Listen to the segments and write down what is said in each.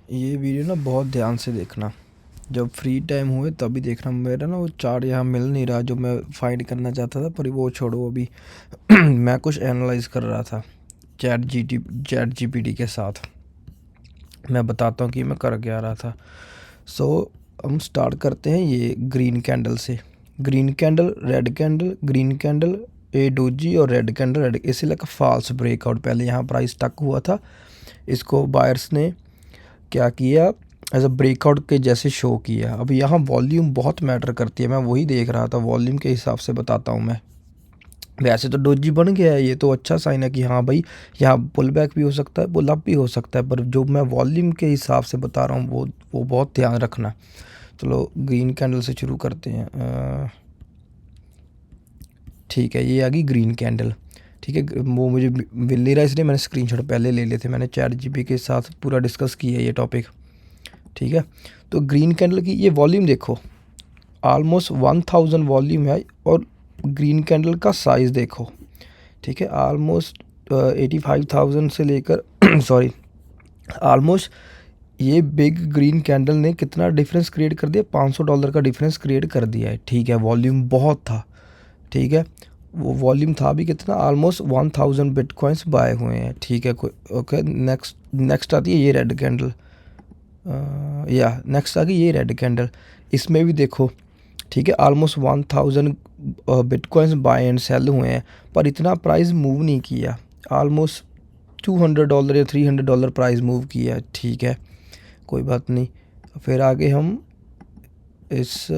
ये वीडियो ना बहुत ध्यान से देखना, जब फ्री टाइम हुए तभी देखना। मेरा ना वो चार्ट यहाँ मिल नहीं रहा जो मैं फाइंड करना चाहता था, पर वो छोड़ो अभी। मैं कुछ एनालाइज कर रहा था चैट जीपीटी के साथ। मैं बताता हूँ कि मैं कर क्या रहा था। सो हम स्टार्ट करते हैं ये ग्रीन कैंडल से। Green candle, red candle, green candle, a doji और रेड कैंडल। रेड इसी लगा फॉल्स ब्रेकआउट। पहले यहाँ प्राइस टक हुआ था, इसको बायर्स ने क्या किया, एज अ ब्रेकआउट के जैसे शो किया। अब यहाँ वॉल्यूम बहुत मैटर करती है, मैं वही देख रहा था। वॉल्यूम के हिसाब से बताता हूँ मैं। वैसे तो डोजी बन गया है, ये तो अच्छा साइन है कि हाँ भाई यहाँ पुल बैक भी हो सकता है, पुल अप भी हो सकता है, पर जो मैं वॉल्यूम के हिसाब से बता रहा हूँ वो बहुत ध्यान रखना। चलो ग्रीन कैंडल से शुरू करते हैं। ठीक है, ये आ गई ग्रीन कैंडल। ठीक है, वो मुझे मिल नहीं रहा इसलिए मैंने स्क्रीनशॉट पहले ले लिए थे। मैंने चैट जीपी के साथ पूरा डिस्कस किया ये टॉपिक। ठीक है, तो ग्रीन कैंडल की ये वॉल्यूम देखो, ऑलमोस्ट 1000 वॉल्यूम है। और ग्रीन कैंडल का साइज़ देखो, ठीक है, ऑलमोस्ट 85,000 से लेकर सॉरी, ऑलमोस्ट ये बिग ग्रीन कैंडल ने कितना डिफरेंस क्रिएट कर दिया, $500 का डिफरेंस क्रिएट कर दिया है। ठीक है, वॉल्यूम बहुत था। ठीक है, वो वॉल्यूम था भी कितना, ऑलमोस्ट 1000 बिटकॉइंस बाय हुए हैं। ठीक है, कोई ओके। नेक्स्ट नेक्स्ट आती है ये रेड कैंडल। या नेक्स्ट आ गई ये रेड कैंडल। इसमें भी देखो, ठीक है, almost 1000 bitcoins buy and sell हुए हैं, पर इतना प्राइस मूव नहीं किया। ऑलमोस्ट $200 या $300 प्राइस मूव किया। ठीक है, कोई बात नहीं। फिर आगे हम इस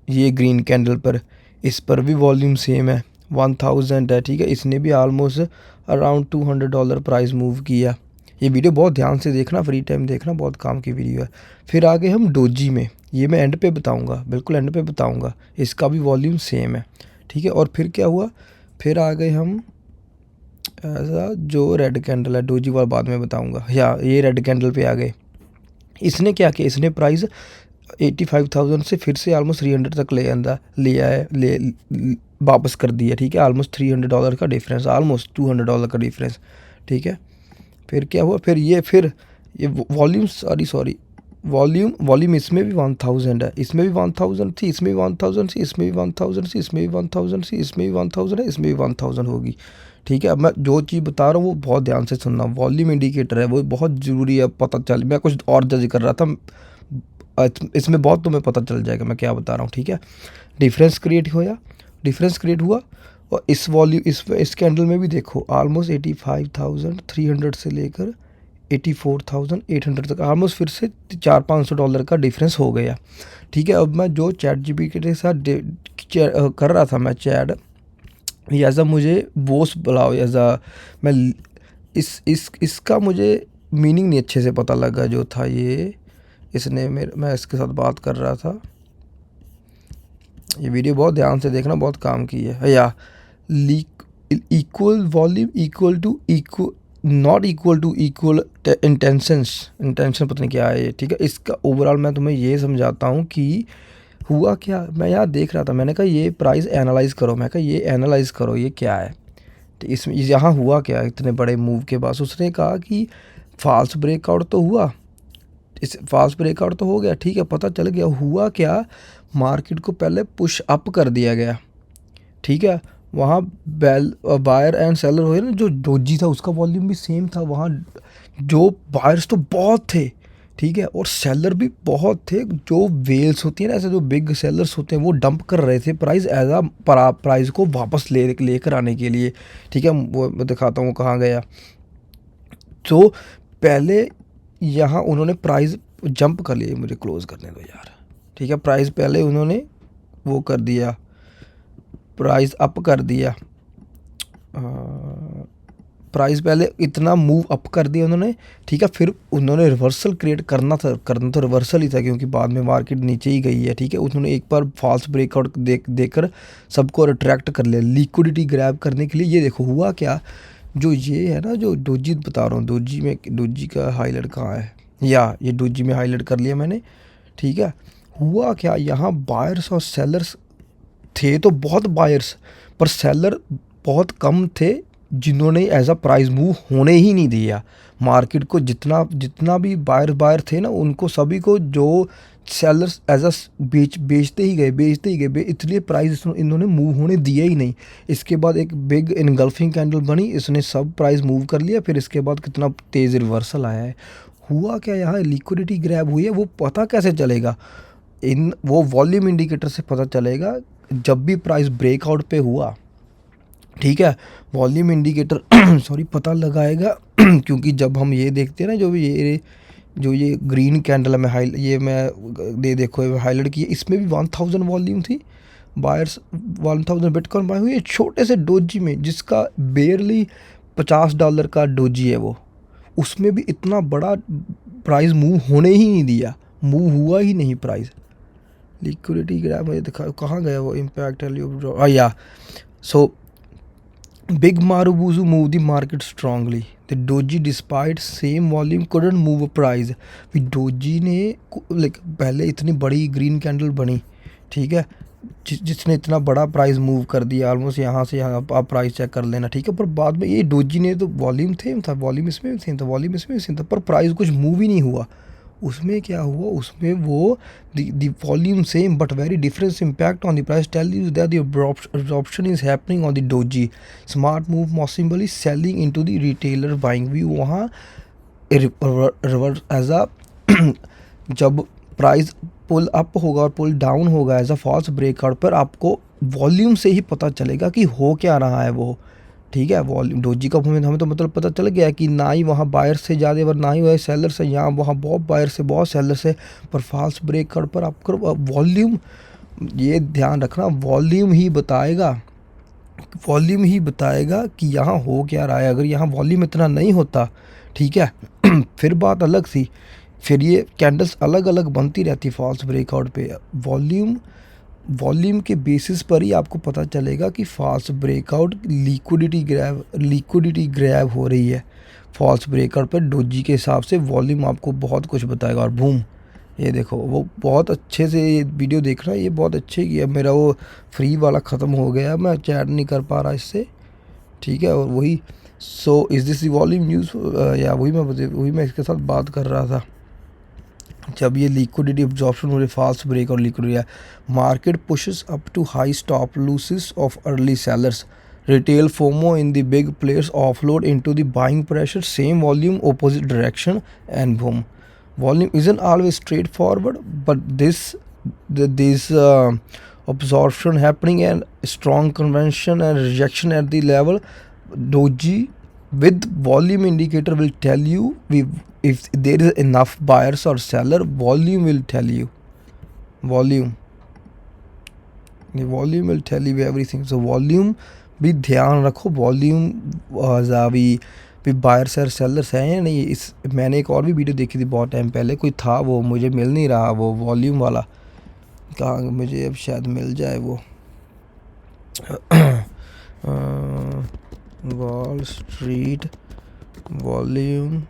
ये ग्रीन कैंडल पर, इस पर भी वॉल्यूम सेम है, 1000 है। ठीक है, इसने भी ऑलमोस्ट अराउंड $200 प्राइस मूव किया। ये वीडियो बहुत ध्यान से देखना, फ्री टाइम देखना, बहुत काम की वीडियो है। फिर आगे हम डोजी में, ये मैं एंड पे बताऊंगा, बिल्कुल एंड पे बताऊंगा। इसका भी वॉल्यूम सेम है। ठीक है, और फिर क्या हुआ, फिर आ गए हम ऐसा जो रेड कैंडल है, डोजी वाला बाद में बताऊंगा। या ये रेड कैंडल पे आ गए। इसने क्या किया, इसने प्राइस 85,000 से फिर से ऑलमोस्ट 300 तक ले आंदा लिया है, वापस कर दिया। ठीक है, ऑलमोस्ट $300 का डिफरेंस, ऑलमोस्ट $200 का डिफरेंस। ठीक है, फिर क्या हुआ, फिर ये वॉल्यूम, सॉरी वॉल्यूम इसमें भी 1000 है, इसमें भी 1000 थी, इसमें भी 1000 थी, इसमें भी 1000 थी, इसमें भी 1000 थी, इसमें भी 1000 है, इसमें भी 1000 होगी। ठीक है, अब मैं जो चीज़ बता रहा हूँ वो बहुत ध्यान से सुनना। वॉल्यूम इंडिकेटर है, वो बहुत ज़रूरी है, पता चल। मैं कुछ और जज कर रहा था, इसमें बहुत तुम्हें पता चल जाएगा मैं क्या बता रहा हूँ। ठीक है, डिफरेंस क्रिएट हुआ। और इस वॉल्यूम इस कैंडल में भी देखो, ऑलमोस्ट 85,300 से लेकर 84,800 तक, ऑलमोस्ट फिर से $400-500 का डिफरेंस हो गया। ठीक है, अब मैं जो चैट जीपीटी के साथ कर रहा था, मैं चैट एज मुझे बोस बुलाओ एज मैं इसका मुझे मीनिंग नहीं अच्छे से पता लगा जो था ये। इसने मेरे, मैं इसके साथ बात कर रहा था। ये वीडियो बहुत ध्यान से देखना, बहुत काम की है। या leak equal volume equal to equal, not equal to equal intention पता नहीं क्या है ये। ठीक है, इसका ओवरऑल मैं तुम्हें ये समझाता हूँ कि हुआ क्या। मैं यहाँ देख रहा था, मैंने कहा ये प्राइस एनालाइज करो, मैं कहा ये एनालाइज करो ये क्या है। तो इसमें यहाँ हुआ क्या इतने बड़े मूव के बाद, उसने कहा कि फॉल्स ब्रेकआउट तो हुआ, इस फॉल्स ब्रेकआउट तो हो गया। ठीक है, पता चल गया हुआ क्या, मार्केट को पहले पुश अप कर दिया गया। ठीक है, वहाँ बायर एंड सेलर हुए ना, जो डोजी था उसका वॉल्यूम भी सेम था। वहाँ जो बायर्स तो बहुत थे, ठीक है, और सेलर भी बहुत थे। जो वेल्स होती है ना, ऐसे जो बिग सेलर्स होते हैं, वो डंप कर रहे थे प्राइस एज आ प्राइस को वापस लेकर आने के लिए। ठीक है, वो मैं दिखाता हूँ कहाँ गया। तो पहले यहाँ उन्होंने प्राइस जंप कर लिया, मुझे क्लोज करने दो यार। ठीक है, प्राइस पहले उन्होंने वो कर दिया, प्राइस अप कर दिया। प्राइस पहले इतना मूव अप कर दिया उन्होंने। ठीक है, फिर उन्होंने रिवर्सल क्रिएट करना तो रिवर्सल ही था, क्योंकि बाद में मार्केट नीचे ही गई है। ठीक है, उन्होंने एक बार फॉल्स ब्रेकआउट देकर सबको रिट्रैक्ट कर लिया, लिक्विडिटी ग्रैब करने के लिए। ये देखो हुआ क्या, जो ये है ना, जो डोजी बता रहा हूँ, डोजी का हाईलाइट कहाँ है, या ये डोजी में हाईलाइट कर लिया मैंने। ठीक है, हुआ क्या, यहाँ बायर्स और सेलर्स थे तो बहुत बायर्स, पर सेलर बहुत कम थे। जिन्होंने एज अ प्राइस मूव होने ही नहीं दिया मार्केट को। जितना भी बायर थे ना, उनको सभी को जो सेलर्स एज अ बेचते ही गए, इसलिए प्राइस इन्होंने मूव होने दिया ही नहीं। इसके बाद एक बिग इनगल्फिंग कैंडल बनी, इसने सब प्राइस मूव कर लिया। फिर इसके बाद कितना तेज़ रिवर्सल आया है। हुआ क्या यहाँ, लिक्विडिटी ग्रैब हुई है। वो पता कैसे चलेगा, वो वॉल्यूम इंडिकेटर से पता चलेगा। जब भी प्राइस ब्रेकआउट पे हुआ, ठीक है, वॉल्यूम इंडिकेटर सॉरी पता लगाएगा क्योंकि जब हम ये देखते हैं ना, जो ये ग्रीन कैंडल मैं देखो हाईलाइट की, इसमें भी 1000 वॉल्यूम थी, बायर्स 1000 बिटकॉइन बाय हुई है छोटे से डोजी में, जिसका बेयरली $50 का डोजी है वो, उसमें भी इतना बड़ा प्राइस मूव होने ही नहीं दिया, मूव हुआ ही नहीं प्राइस। लिक्विडिटी ग्रैब मुझे दिखा कहाँ गया वो, इम्पैक्ट या सो Big Marubozu moved the market strongly. The doji despite same volume couldn't move a price. भी डोजी ने पहले इतनी बड़ी ग्रीन कैंडल बनी, ठीक है, जिसने इतना बड़ा प्राइस मूव कर दिया, ऑलमोस्ट यहाँ से यहाँ आप प्राइस चेक कर लेना, ठीक है। पर बाद में ये डोजी ने तो वॉल्यूम सेम था, वॉल्यूम इसमें भी सेम था, वॉल्यूम इसमें भी सेम था, पर प्राइस कुछ मूव ही नहीं हुआ। उसमें क्या हुआ, उसमें वो the volume same but very different impact on the price tell you that the absorption is happening on the doji. Smart move possibly selling into the retailer buying भी वहाँ रिवर्स एज अ जब price pull up होगा और pull down होगा as a false breakout पर आपको volume से ही पता चलेगा कि हो क्या रहा है वो, ठीक है। वॉल्यूम डोजी का हमें तो मतलब पता चल गया कि ना ही वहाँ बायर से ज़्यादा और ना ही वह सेलर से, यहाँ वहाँ बहुत बायर से बहुत सेलर से, पर फॉल्स ब्रेकआउट पर आपको वॉल्यूम, ये ध्यान रखना, वॉल्यूम ही बताएगा कि यहाँ हो क्या रहा है। अगर यहाँ वॉल्यूम इतना नहीं होता, ठीक है फिर बात अलग थी, फिर ये कैंडल्स अलग अलग बनती रहती फॉल्स ब्रेकआउट पे। वॉल्यूम के बेसिस पर ही आपको पता चलेगा कि फॉल्स ब्रेकआउट लिक्विडिटी ग्रैब हो रही है। फॉल्स ब्रेकआउट पर डोजी के हिसाब से वॉल्यूम आपको बहुत कुछ बताएगा। और बूम, ये देखो, वो बहुत अच्छे से ये वीडियो देख रहा है, ये बहुत अच्छे की है। मेरा वो फ्री वाला ख़त्म हो गया, मैं चैट नहीं कर पा रहा इससे, ठीक है। और वही so is this the volume news, या वही मैं इसके साथ बात कर रहा था। जब ये लिक्विडिटी एब्जॉर्प्शन हो रही, फास्ट ब्रेक और liquidity, market pushes up to high stop losses off early sellers, retail FOMO in the big players offload into the buying pressure, same volume opposite direction and boom. Volume isn't always straightforward, but this absorption happening and strong convention and rejection at the level, doji with volume indicator will tell you if there is enough buyers or seller. Volume will tell you, the volume will tell you everything. So volume भी ध्यान रखो, volume भी buyers और sellers हैं या नहीं। इस मैंने एक और भी वीडियो देखी थी बहुत टाइम पहले, कोई था वो, मुझे मिल नहीं रहा वो वॉल्यूम वाला, कहाँ मुझे अब शायद मिल जाए वो वॉल स्ट्रीट वॉल्यूम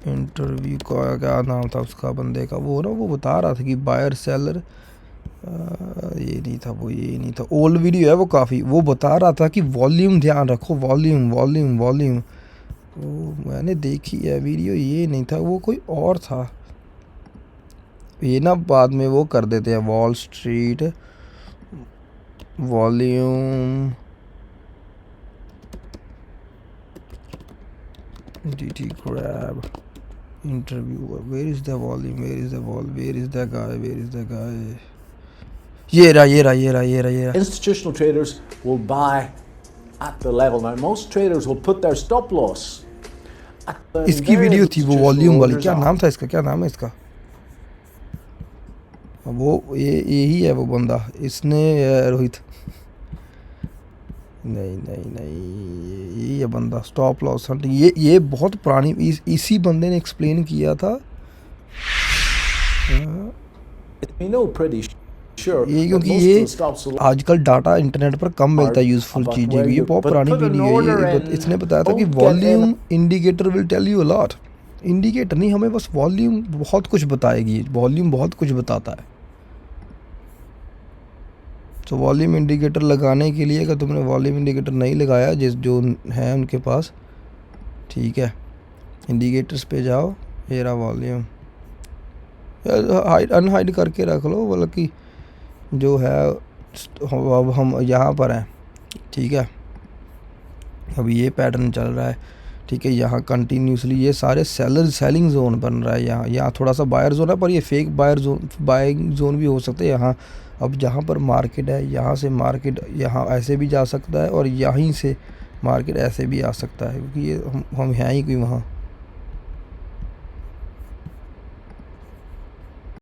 इंटरव्यू का क्या नाम था उसका बंदे का, वो ना वो बता रहा था कि बायर सेलर, ये नहीं था, ओल्ड वीडियो है वो काफ़ी, वो बता रहा था कि वॉल्यूम ध्यान रखो, वॉल्यूम। वो मैंने देखी है वीडियो, ये नहीं था, वो कोई और था। ये ना बाद में वो कर देते हैं, wall street volume DT grab interview, where is the volume, where is the guy, ये रहा। Institutional traders will buy at the level. Now most traders will put their stop loss at the इसकी video थी वो volume वाली, क्या नाम था इसका, क्या नाम है इसका, वो यही है वो बंदा, इसने रोहित, नहीं यही है बंदा, स्टॉप लॉस हंटिंग। ये बहुत पुरानी, इसी बंदे ने एक्सप्लेन किया था। ये क्योंकि ये आजकल डाटा इंटरनेट पर कम मिलता है, यूजफुल चीज़ें, ये बहुत पुरानी वीडियो है। इसने बताया था कि volume indicator will tell you a lot. Indicator नहीं, हमें बस वॉल्यूम बहुत कुछ बताएगी, वॉल्यूम बहुत कुछ बताता है। तो वॉल्यूम इंडिकेटर लगाने के लिए, अगर तुमने वॉल्यूम इंडिकेटर नहीं लगाया जिस जो है उनके पास, ठीक है, इंडिकेटर्स पे जाओ, ये रहा वॉल्यूम, हाइड अनहाइड करके रख लो, बल्कि जो है अब हम यहाँ पर हैं, ठीक है, अब ये पैटर्न चल रहा है, ठीक है, यहाँ कंटिन्यूसली ये सारे सेलिंग जोन बन रहा है, यहाँ थोड़ा सा बायर जोन है, पर ये फेक बाइंग जोन भी हो सकता है यहाँ। अब जहाँ पर मार्केट है, यहाँ से मार्केट यहाँ ऐसे भी जा सकता है और यहीं से मार्केट ऐसे भी आ सकता है, क्योंकि ये हम हैं ही कोई वहाँ।